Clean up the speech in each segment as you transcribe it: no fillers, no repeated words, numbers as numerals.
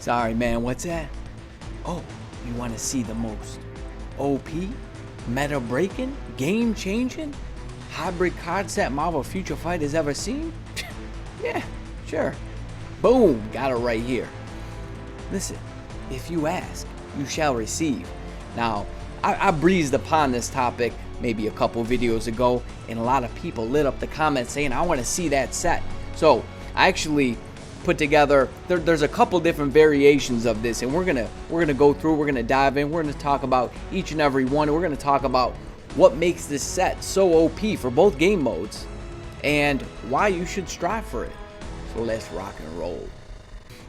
Sorry, man, what's that? Oh, you want to see the most OP, meta-breaking, game-changing, hybrid card set Marvel Future Fight has ever seen? Yeah, sure. Boom, got it right here. Listen, if you ask, you shall receive. Now, I breezed upon this topic maybe a couple videos ago, and a lot of people lit up the comments saying, I want to see that set. So, I actually put together, there's a couple different variations of this, and we're gonna go through, we're gonna dive in, we're gonna talk about each and every one, and we're gonna talk about what makes this set so OP for both game modes, and why you should strive for it. So let's rock and roll.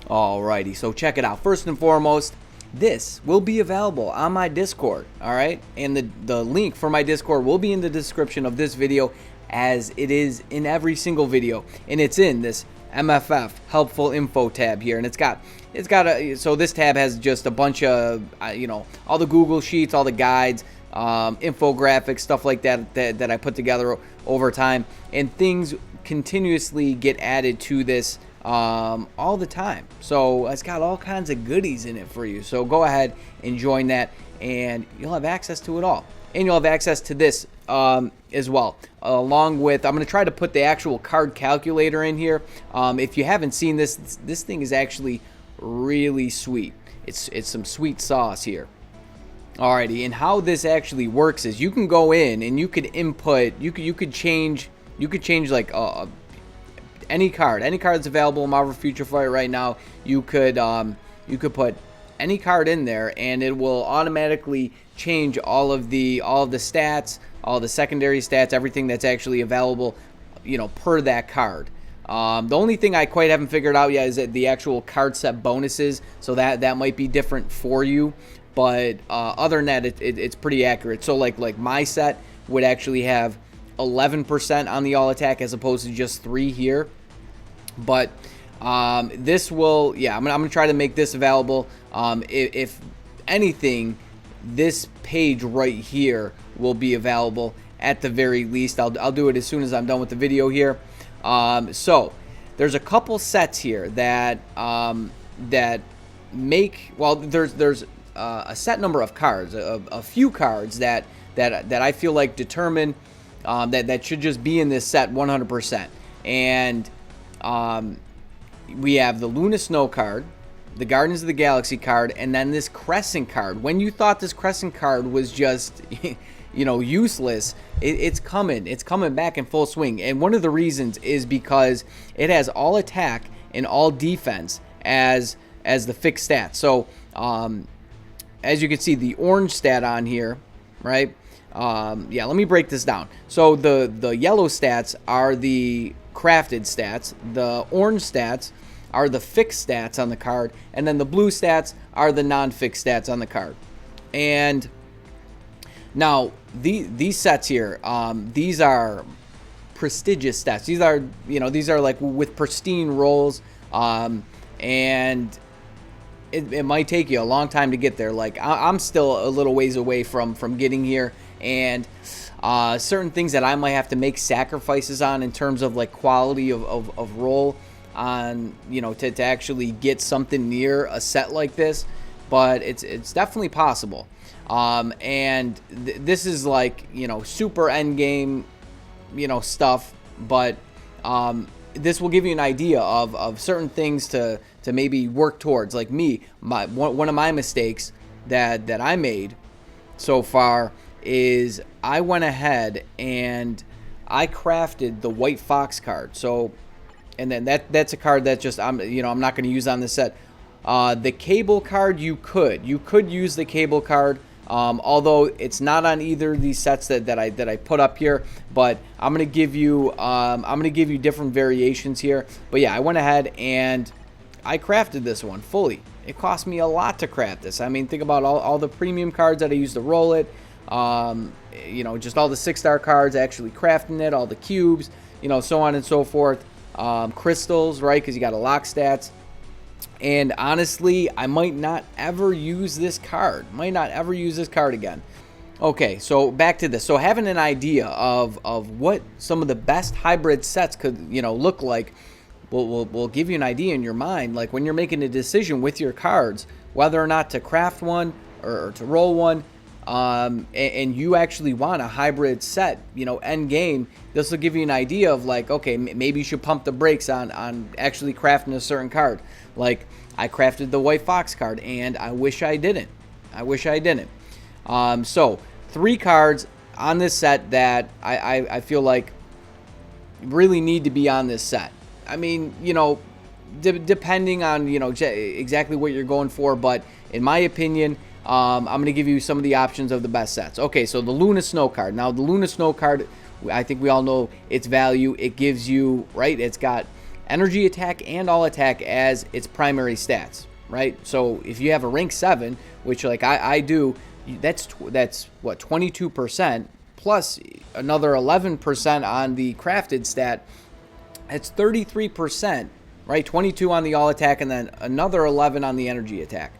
Alrighty, so check it out. First and foremost, this will be available on my Discord, alright? And the link for my Discord will be in the description of this video, as it is in every single video. And it's in this MFF helpful info tab here, and it's got so this tab has just a bunch of all the Google Sheets, all the guides, infographics, stuff like that I put together over time, and things continuously get added to this all the time. So it's got all kinds of goodies in it for you. So go ahead and join that, and you'll have access to it all. And you'll have access to this as well, along with, I'm going to try to put the actual card calculator in here. If you haven't seen this thing is actually really sweet. It's some sweet sauce here. Alrighty, and how this actually works is you can go in and you could input, you could change like any card that's available in Marvel Future Fight right now. You could put any card in there, and it will automatically change all of the stats, all the secondary stats, everything that's actually available, per that card. The only thing I quite haven't figured out yet is that the actual card set bonuses, so that might be different for you. But other than that, it's pretty accurate. So like my set would actually have 11% on the all attack as opposed to just 3 here. But this will, I'm gonna try to make this available. If anything, this page right here will be available at the very least. I'll do it as soon as I'm done with the video here. So there's a couple sets here that make, well, there's a set number of cards, a few cards that I feel like determine that should just be in this set 100%. And we have the Luna Snow card, the Guardians of the Galaxy card, and then this Crescent card. When you thought this Crescent card was just useless, it's coming back in full swing. And one of the reasons is because it has all attack and all defense as the fixed stats. So as you can see, the orange stat on here, right? Let me break this down. So the yellow stats are the crafted stats, the orange stats are the fixed stats on the card, and then the blue stats are the non-fixed stats on the card. And now these sets here, these are prestigious stats. These are like with pristine rolls, and it might take you a long time to get there. Like I'm still a little ways away from getting here, and certain things that I might have to make sacrifices on in terms of like quality of roll on, to actually get something near a set like this. But it's definitely possible. And this is like, super end game, stuff, but this will give you an idea of certain things to maybe work towards. Like me, one of my mistakes that I made so far is I went ahead and I crafted the White Fox card. So, and then that's a card that just I'm not going to use on this set. The Cable card, you could use the Cable card, although it's not on either of these sets that I put up here. But I'm gonna give you different variations here. But yeah, I went ahead and I crafted this one fully. It cost me a lot to craft this. I mean, think about all the premium cards that I used to roll it. Just all the 6-star cards, actually crafting it, all the cubes, so on and so forth. Crystals, right? Because you got to lock stats. And honestly, I might not ever use this card. Again. Okay, so back to this. So having an idea of what some of the best hybrid sets could, look like will give you an idea in your mind, like when you're making a decision with your cards, whether or not to craft one or to roll one, and you actually want a hybrid set, end game. This will give you an idea of like, okay, maybe you should pump the brakes on actually crafting a certain card. Like I crafted the White Fox card, and I wish I didn't. So 3 cards on this set that I feel like really need to be on this set. I mean, depending on, exactly what you're going for. But in my opinion, I'm going to give you some of the options of the best sets. Okay, so the Luna Snow card. Now, the Luna Snow card, I think we all know its value. It gives you, right, it's got energy attack and all attack as its primary stats, right? So if you have a rank 7, which like I do, that's what, 22% plus another 11% on the crafted stat. It's 33%, right? 22 on the all attack and then another 11 on the energy attack.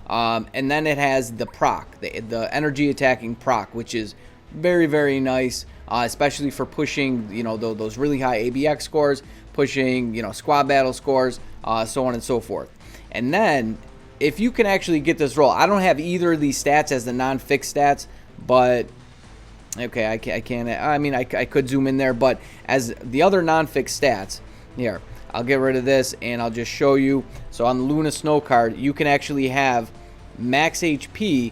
And then it has the proc, the energy attacking proc, which is very, very nice, especially for pushing, those really high ABX scores, pushing, squad battle scores, so on and so forth. And then if you can actually get this roll, I don't have either of these stats as the non-fixed stats, but okay, I can't. I mean, I could zoom in there, but as the other non-fixed stats, here, I'll get rid of this and I'll just show you. So on the Luna Snow card, you can actually have max HP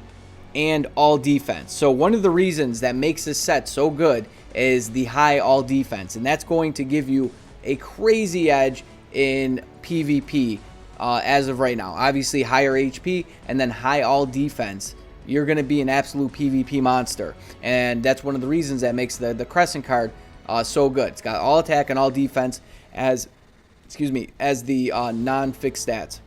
and all defense. So one of the reasons that makes this set so good is the high all defense, and that's going to give you a crazy edge in PvP as of right now. Obviously, higher HP and then high all defense. You're going to be an absolute PvP monster. And that's one of the reasons that makes the Crescent card so good. It's got all attack and all defense as the non-fixed stats.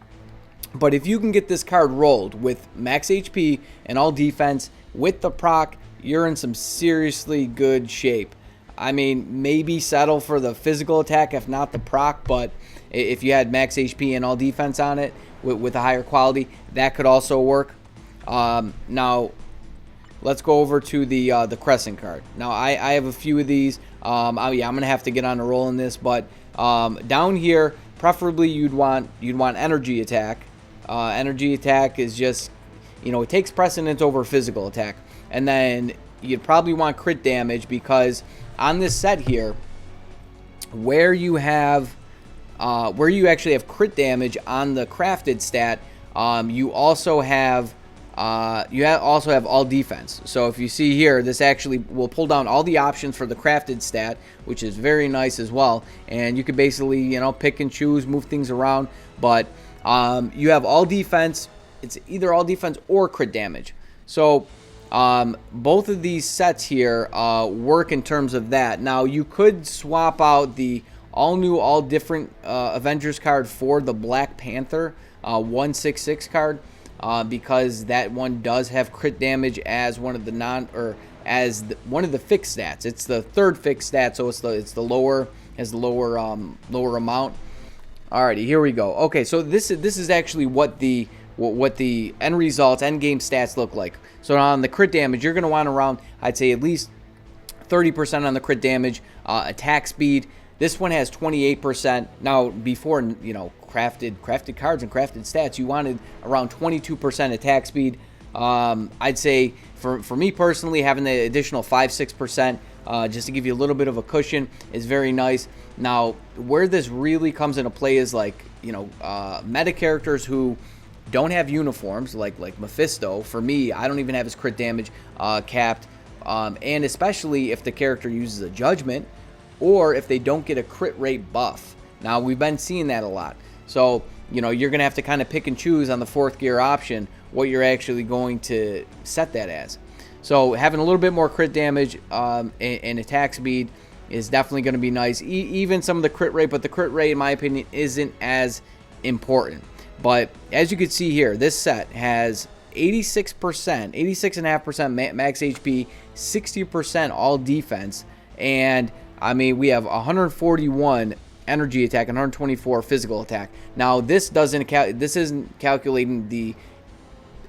But if you can get this card rolled with max HP and all defense with the proc, you're in some seriously good shape. I mean, maybe settle for the physical attack if not the proc, but if you had max HP and all defense on it with a higher quality, that could also work. Now, let's go over to the Crescent card. Now, I have a few of these. I'm gonna have to get on a roll in this, but down here, preferably you'd want energy attack. Energy attack is just, it takes precedence over physical attack, and then you'd probably want crit damage because on this set here, where you actually have crit damage on the crafted stat, you also have all defense. So if you see here, this actually will pull down all the options for the crafted stat, which is very nice as well. And you can basically, pick and choose, move things around. But you have all defense. It's either all defense or crit damage. So both of these sets here work in terms of that. Now you could swap out the all new, all different Avengers card for the Black Panther 166 card. Because that one does have crit damage as one of the one of the fixed stats. It's the third fixed stat, so it's the lower amount. Alrighty, here we go. Okay, so this is actually what the end results, end game stats look like. So on the crit damage, you're going to want around, I'd say at least 30% on the crit damage. Attack speed, this one has 28%. Now before, crafted cards and crafted stats, you wanted around 22% attack speed. I'd say for me personally, having the additional 5-6% just to give you a little bit of a cushion is very nice. Now where this really comes into play is like meta characters who don't have uniforms, like Mephisto. For me, I don't even have his crit damage capped, and especially if the character uses a judgment or if they don't get a crit rate buff. Now we've been seeing that a lot. So, you're going to have to kind of pick and choose on the 4th gear option what you're actually going to set that as. So, having a little bit more crit damage and attack speed is definitely going to be nice. Even some of the crit rate, but the crit rate, in my opinion, isn't as important. But as you can see here, this set has 86%, 86.5% max HP, 60% all defense, and I mean, we have 141 energy attack and 124 physical attack. Now this isn't calculating the,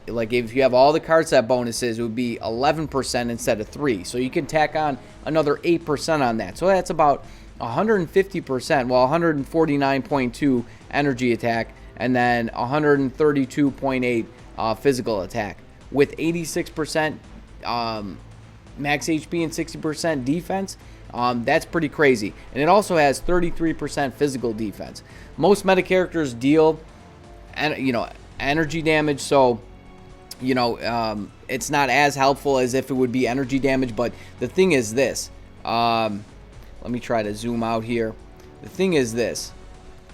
like, if you have all the card set bonuses, it would be 11% instead of 3. So you can tack on another 8% on that. So that's about 150%, well, 149.2 energy attack, and then 132.8 physical attack with 86% max HP and 60% defense. That's pretty crazy. And it also has 33% physical defense. Most meta characters deal, energy damage, so it's not as helpful as if it would be energy damage. But the thing is this. Let me try to zoom out here. The thing is this.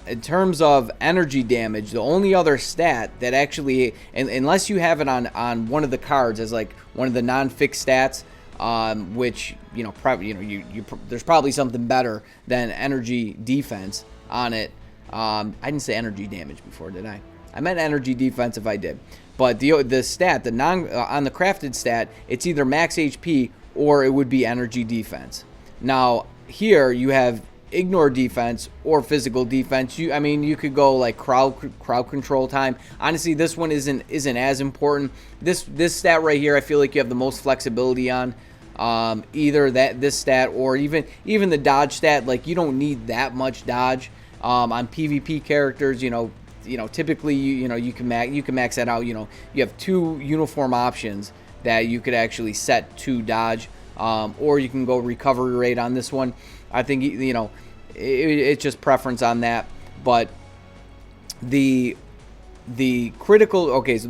In terms of energy damage, the only other stat that actually, unless you have it on one of the cards as like one of the non-fixed stats, which there's probably something better than energy defense on it. I didn't say energy damage before, did I? I meant energy defense if I did. But the stat, on the crafted stat, it's either max HP or it would be energy defense. Now here you have ignore defense or physical defense. You could go like crowd control time. Honestly, this one isn't as important. This stat right here, I feel like you have the most flexibility on. Either this stat or even the dodge stat. Like, you don't need that much dodge on PvP characters. Typically you can max that out. You have 2 uniform options that you could actually set to dodge, or you can go recovery rate on this one. I think it's just preference on that. But the critical, okay, so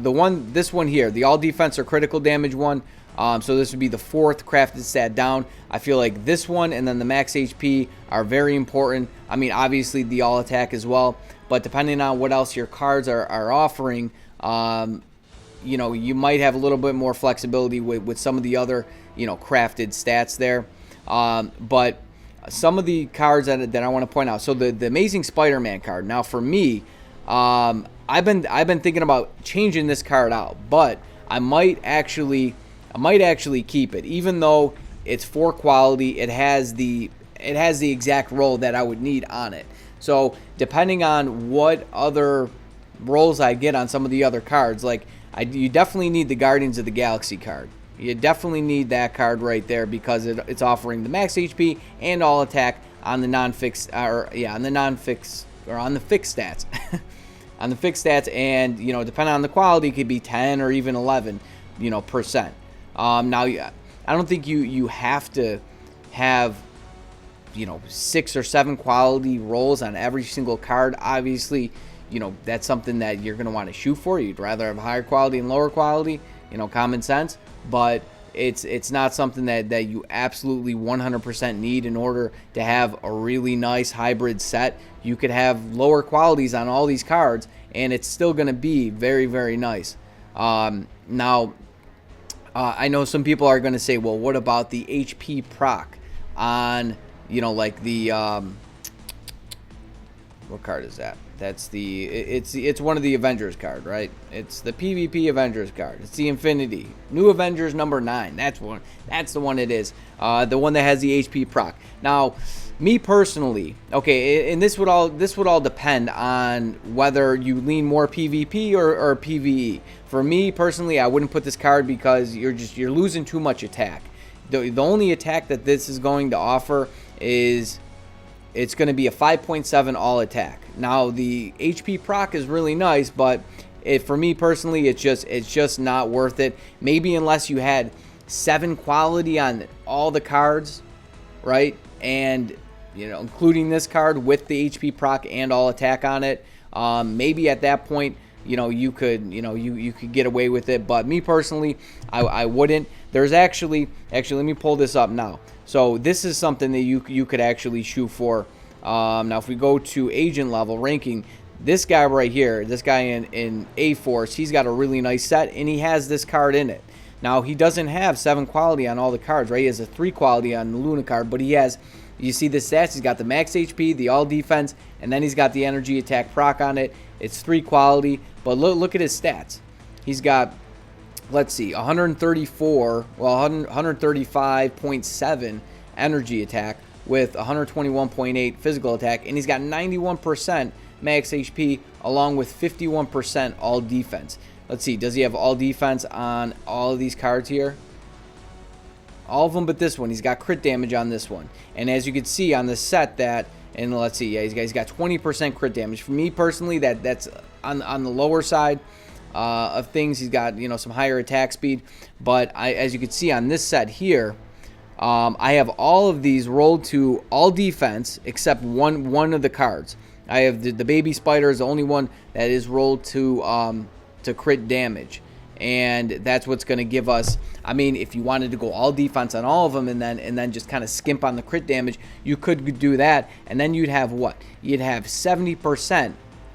this one here, the all defense or critical damage one. So this would be the 4th crafted stat down. I feel like this one and then the max HP are very important. Obviously the all attack as well, but depending on what else your cards are offering, you might have a little bit more flexibility with some of the other, crafted stats there. But some of the cards that I want to point out. So the Amazing Spider-Man card. Now for me, I've been thinking about changing this card out, but I might actually keep it, even though it's 4 quality. It has the exact role that I would need on it. So depending on what other roles I get on some of the other cards, like you definitely need the Guardians of the Galaxy card. You definitely need that card right there because it's offering the max HP and all attack on the non-fixed, on the fixed stats. On the fixed stats, and depending on the quality, it could be 10 or even 11 percent. Now, I don't think you have to have 6 or 7 quality rolls on every single card. Obviously, that's something that you're going to want to shoot for. You'd rather have higher quality and lower quality, common sense. But it's not something that you absolutely 100% need in order to have a really nice hybrid set. You could have lower qualities on all these cards, and it's still going to be very, very nice. Now, I know some people are going to say, well, what about the HP proc on, like the, what card is that? That's it's one of the Avengers card, right? It's the PvP Avengers card. It's the Infinity New Avengers number 9. That's the one it is. The one that has the HP proc. Now, me personally, okay, and this would all depend on whether you lean more PvP or PvE. For me personally, I wouldn't put this card because you're losing too much attack. The only attack that this is going to offer is it's going to be a 5.7 all attack. Now the HP proc is really nice, but for me personally, it's just not worth it. Maybe unless you had 7 quality on all the cards, right? And including this card with the HP proc and all attack on it, maybe at that point, you could get away with it. But me personally, I wouldn't. There's actually let me pull this up now. So this is something that you could actually shoot for. Now if we go to agent level ranking, this guy right here, this guy in A-Force, he's got a really nice set, and he has this card in it. Now he doesn't have 7 quality on all the cards, right? He has a 3 quality on the Luna card, but he has, you see the stats, he's got the max HP, the all defense, and then he's got the energy attack proc on it. It's 3 quality, but look at his stats. He's got, let's see, 135.7 energy attack with 121.8 physical attack, and he's got 91% max HP along with 51% all defense. Let's see, does he have all defense on all of these cards here? All of them but this one. He's got crit damage on this one. And as you can see on the set that, and let's see, yeah, he's got 20% crit damage. For me personally, that's on the lower side of things. He's got, you know, some higher attack speed. But as you can see on this set here, I have all of these rolled to all defense except one of the cards. I have the baby spider is the only one that is rolled to crit damage. And that's what's going to give us, I mean, if you wanted to go all defense on all of them and then just kind of skimp on the crit damage, you could do that. And then you'd have what? You'd have 70%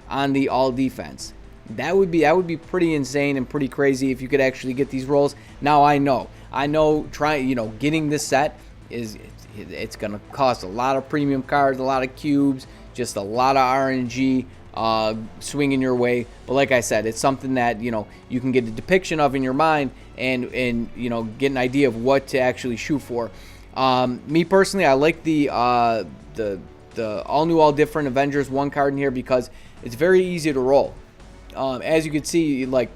on the all defense. That would be pretty insane and pretty crazy if you could actually get these rolls. Now I know getting this set it's going to cost a lot of premium cards, a lot of cubes, just a lot of RNG swinging your way. But like I said, it's something that, you know, you can get a depiction of in your mind and you know, get an idea of what to actually shoot for. Me personally, I like the all new, all different Avengers 1 card in here because it's very easy to roll. As you can see, like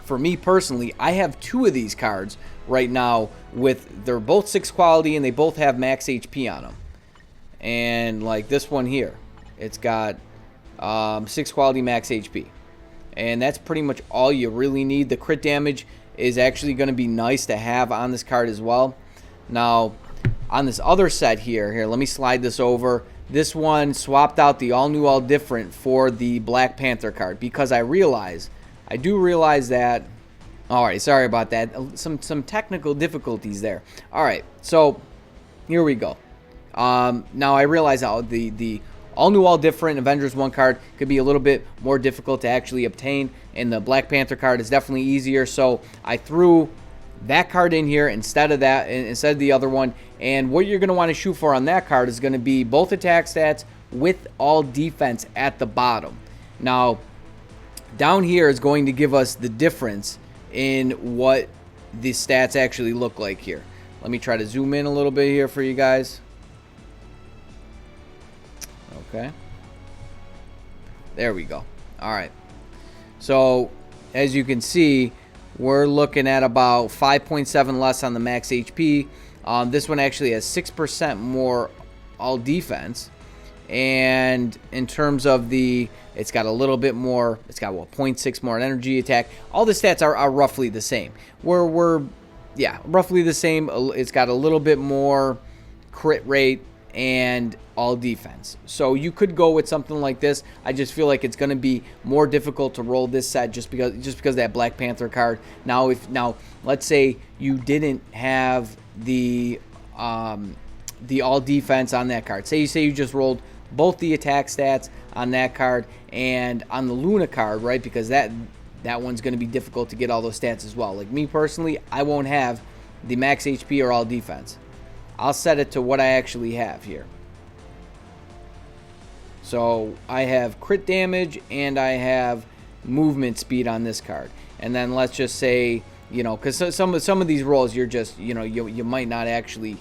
for me personally, I have 2 of these cards right now they're both 6 quality and they both have max HP on them. And like this one here, it's got 6 quality max HP, and that's pretty much all you really need. The crit damage is actually going to be nice to have on this card as well. Now on this other set here, let me slide this over. This one swapped out the all new, all different for the Black Panther card because I do realize that. All right, sorry about that. Some technical difficulties there. All right, so here we go. Now I realize how the all new, all different Avengers 1 card could be a little bit more difficult to actually obtain, and the Black Panther card is definitely easier. So I threw that card in here instead of the other one. And what you're going to want to shoot for on that card is going to be both attack stats with all defense at the bottom. Now down here is going to give us the difference in what the stats actually look like here. Let me try to zoom in a little bit here for you guys. Okay, there we go. All right, so as you can see, we're looking at about 5.7 less on the max HP. This one actually has 6% more all defense, and in terms of it's got a little bit more. It's got 0.6 more energy attack. All the stats are roughly the same. We're roughly the same. It's got a little bit more crit rate and all defense. So you could go with something like this. I just feel like it's going to be more difficult to roll this set just because that Black Panther card. Now let's say you didn't have the all defense on that card. Say you just rolled both the attack stats on that card and on the Luna card, right? Because that one's going to be difficult to get all those stats as well. Like me personally, I won't have the max HP or all defense. I'll set it to what I actually have here. So I have crit damage and I have movement speed on this card. And then let's just say, you know, because some of these rolls you're just, you know, you might not actually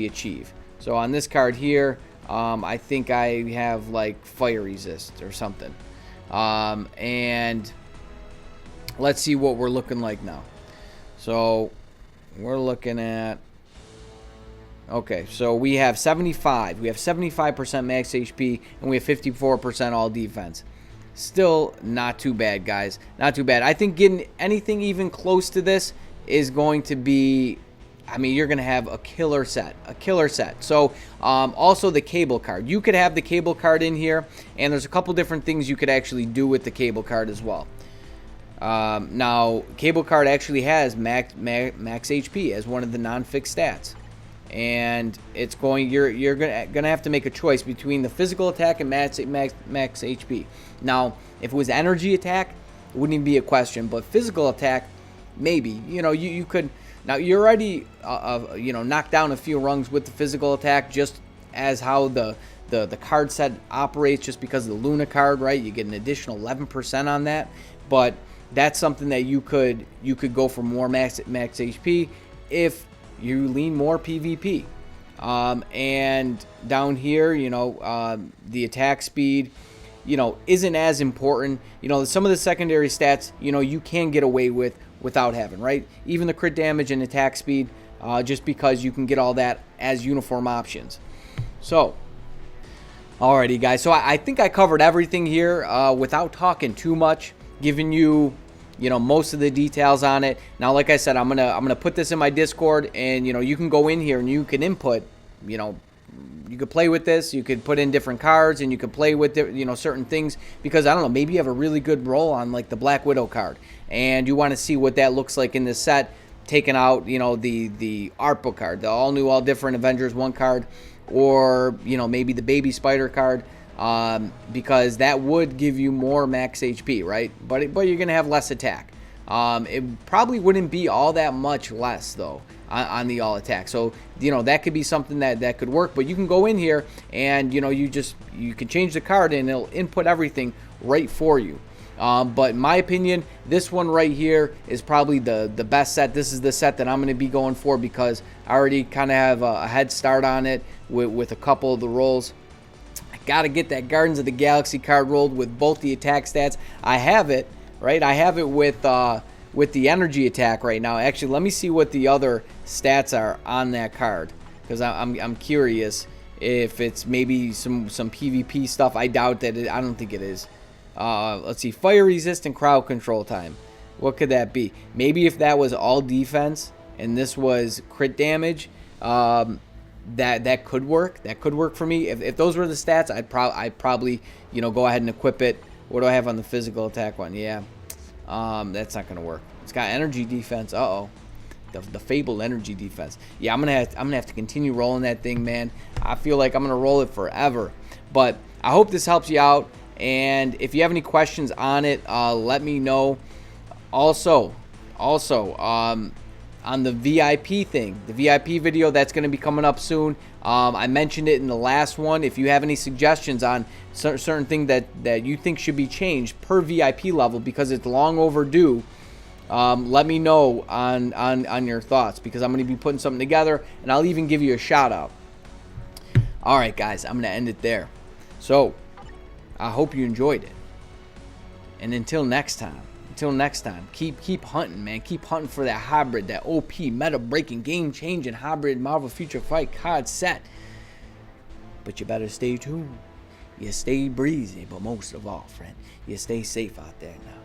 achieve. So on this card here, I think I have like fire resist or something. And let's see what we're looking like now. So we're looking at. Okay, so we have 75. We have 75% max HP, and we have 54% all defense. Still not too bad, guys. Not too bad. I think getting anything even close to this is going to be, I mean, you're going to have a killer set. A killer set. So, also the cable card. You could have the cable card in here, and there's a couple different things you could actually do with the cable card as well. Now, cable card actually has max HP as one of the non-fixed stats. And it's you're gonna have to make a choice between the physical attack and max HP. Now, if it was energy attack, it wouldn't even be a question. But physical attack, maybe. You know, you could. Now you're already knocked down a few rungs with the physical attack, just as how the card set operates. Just because of the Luna card, right? You get an additional 11% on that. But that's something that you could go for more max HP if you lean more PvP. And down here, the attack speed, isn't as important. Some of the secondary stats, you can get away with without having, right? Even the crit damage and attack speed, just because you can get all that as uniform options. So, alrighty, guys. So I think I covered everything here without talking too much, giving you, most of the details on it. Now, like I said, I'm gonna put this in my Discord, and you can go in here and you can input, you could play with this. You could put in different cards, and you could play with certain things, because I don't know, maybe you have a really good roll on like the Black Widow card, and you want to see what that looks like in this set, taking out the art book card, the all new, all different Avengers 1 card, or maybe the Baby Spider card, because that would give you more max HP, right? But you're gonna have less attack. It probably wouldn't be all that much less though on the all attack. So that could be something that could work. But you can go in here and you can change the card and it'll input everything right for you. But in my opinion, this one right here is probably the best set. This is the set that I'm going to be going for, because I already kind of have a head start on it with a couple of the rolls. I got to get that Guardians of the Galaxy card rolled with both the attack stats. I have it, right? I have it with the energy attack right now. Actually, let me see what the other stats are on that card, because I'm curious if it's maybe some PvP stuff. I doubt that I don't think it is. Let's see, fire resistant crowd control time. What could that be? Maybe if that was all defense and this was crit damage, that could work. That could work for me. If those were the stats, I'd probably go ahead and equip it. What do I have on the physical attack one? Yeah, that's not gonna work. It's got energy defense. The fabled energy defense. Yeah, I'm gonna have to continue rolling that thing, man. I feel like I'm gonna roll it forever. But I hope this helps you out. And if you have any questions on it, let me know. Also, on the VIP thing, the VIP video that's going to be coming up soon. I mentioned it in the last one. If you have any suggestions on certain thing that you think should be changed per VIP level, because it's long overdue, let me know on your thoughts, because I'm going to be putting something together, and I'll even give you a shout out. All right, guys, I'm going to end it there. So I hope you enjoyed it. And until next time, keep hunting, man. Keep hunting for that hybrid, that OP, meta-breaking, game-changing hybrid Marvel Future Fight card set. But you better stay tuned. You stay breezy, but most of all, friend, you stay safe out there now.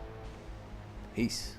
Peace.